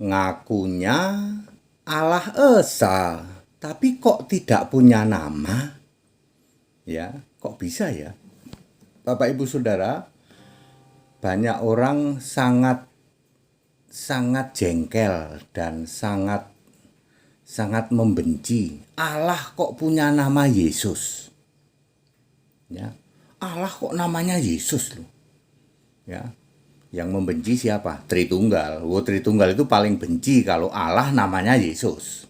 ngakunya Allah Esa, tapi kok tidak punya nama? Ya, kok bisa ya? Bapak Ibu Saudara, banyak orang sangat jengkel dan sangat membenci. Allah kok punya nama Yesus? Ya, Allah kok namanya Yesus loh. Ya, yang membenci siapa? Tritunggal. Tritunggal itu paling benci kalau Allah namanya Yesus.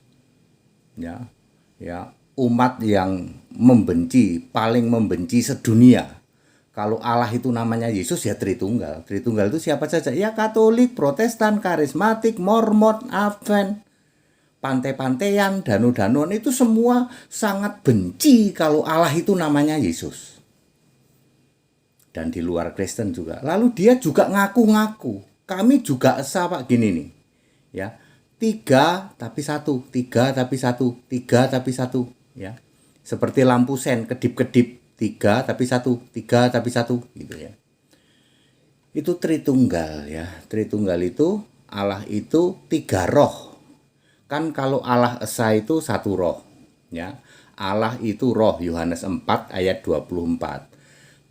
Ya, umat yang paling membenci sedunia. Kalau Allah itu namanya Yesus ya Tritunggal. Tritunggal itu siapa saja? Ya Katolik, Protestan, Karismatik, Mormon, Advent, pantai-pantaian, danu-danuan itu semua sangat benci kalau Allah itu namanya Yesus. Dan di luar Kristen juga. Lalu dia juga ngaku-ngaku. Kami juga esa Pak gini nih. Ya. 3 tapi 1, 3 tapi 1, 3 tapi 1, ya. Seperti lampu sen kedip-kedip, 3 tapi 1, 3 tapi 1 gitu ya. Itu Tritunggal ya. Tritunggal itu Allah itu 3 roh. Kan kalau Allah Esa itu 1 roh ya. Allah itu roh, Yohanes 4 ayat 24.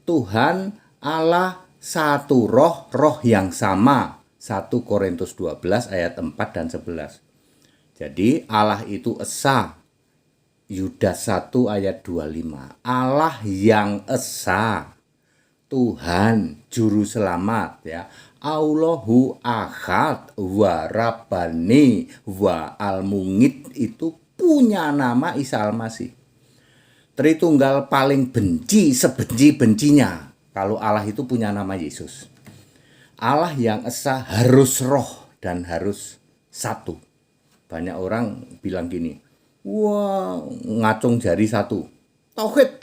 Tuhan Allah 1 roh, roh yang sama. 1 Korintus 12 ayat 4 dan 11. Jadi Allah itu Esa. Yudas 1 ayat 25. Allah yang Esa. Tuhan juru selamat ya. Allahu Ahad wa Rabbani wa Al-Mungit itu punya nama Isa Al-Masih. Tritunggal paling benci sebenci-bencinya kalau Allah itu punya nama Yesus. Allah yang Esa harus roh dan harus 1. Banyak orang bilang gini, wah ngacung jari 1. Tauhid,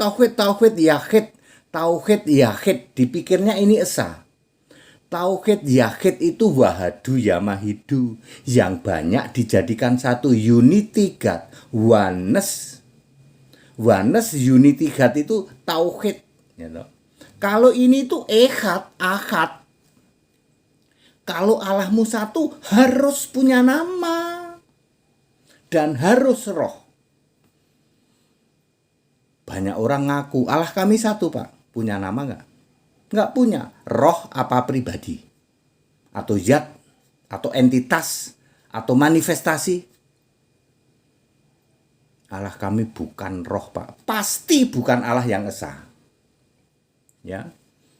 yahid. Dipikirnya ini Esa. Tauhid, yahid itu wahadu yamahidu. Yang banyak dijadikan 1, unity God. Oneness, unity God itu tauhid. Gitu. Kalau ini tuh ahad. Kalau Allahmu 1 harus punya nama dan harus roh. Banyak orang ngaku Allah kami 1 Pak, punya nama nggak? Nggak punya. Roh apa pribadi? Atau zat? Atau entitas? Atau manifestasi? Allah kami bukan roh Pak. Pasti bukan Allah yang Esa. Ya,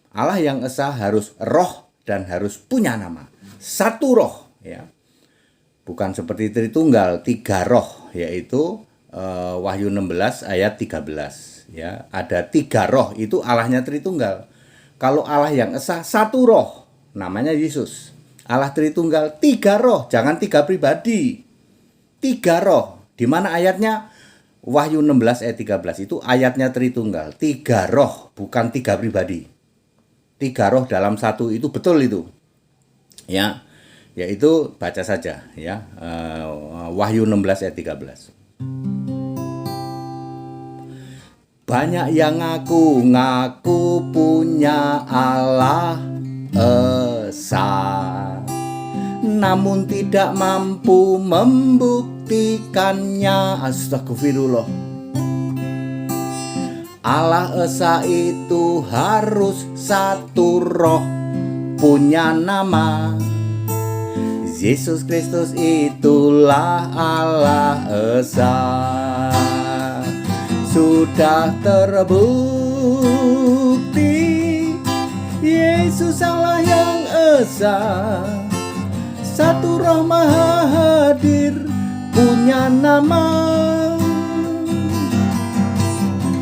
Allah yang Esa harus roh dan harus punya nama. 1 roh ya. Bukan seperti Tritunggal, 3 roh yaitu Wahyu 16 ayat 13 ya. Ada 3 roh itu Allahnya Tritunggal. Kalau Allah yang Esa 1 roh namanya Yesus. Allah Tritunggal 3 roh, jangan 3 pribadi. 3 roh. Di mana ayatnya? Wahyu 16 ayat 13 itu ayatnya Tritunggal. 3 roh, bukan 3 pribadi. 3 roh dalam 1 itu betul itu. Ya. Yaitu baca saja ya. Wahyu 16 ayat 13. Banyak yang ngaku punya Allah Esa, namun tidak mampu membuktikannya. Astagfirullah. Allah Esa itu harus 1 roh, punya nama. Yesus Kristus itulah Allah Esa. Sudah terbukti Yesus Allah yang Esa, 1 roh maha hadir, punya nama.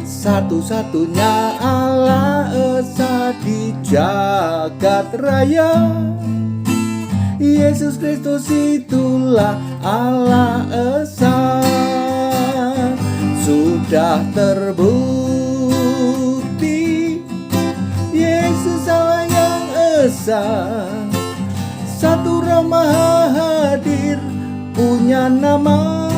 Satu-satunya Allah Esa di jagat raya. Yesus Kristus itulah Allah Esa. Sudah terbukti Yesus Allah yang Esa, 1 roh maha hadir, punya nama.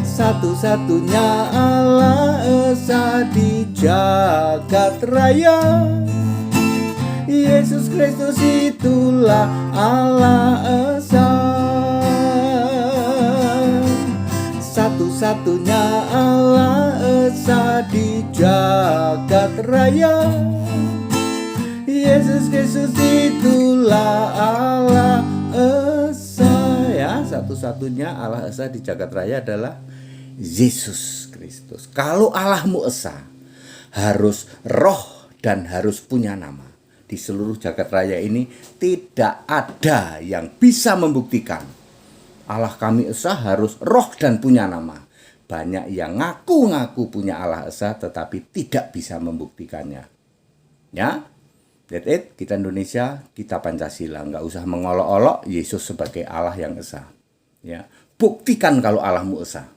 Satu-satunya Allah Esa di jagat raya. Yesus Kristus itulah Allah Esa, satu-satunya Allah Esa di jagat raya. Yesus Kristus itulah Allah Esa, ya. Satu-satunya Allah Esa di jagat raya adalah Yesus Kristus. Kalau Allahmu Esa, harus roh dan harus punya nama. Di seluruh jagat raya ini tidak ada yang bisa membuktikan Allah kami Esa harus roh dan punya nama. Banyak yang ngaku-ngaku punya Allah Esa tetapi tidak bisa membuktikannya. Ya, that's it. Kita Indonesia, kita Pancasila. Nggak usah mengolok-olok Yesus sebagai Allah yang Esa. Ya, buktikan kalau Allahmu Esa.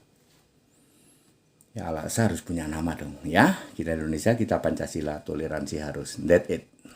Ya, Allah Esa harus punya nama dong. Ya, kita Indonesia, kita Pancasila, toleransi harus. That's it.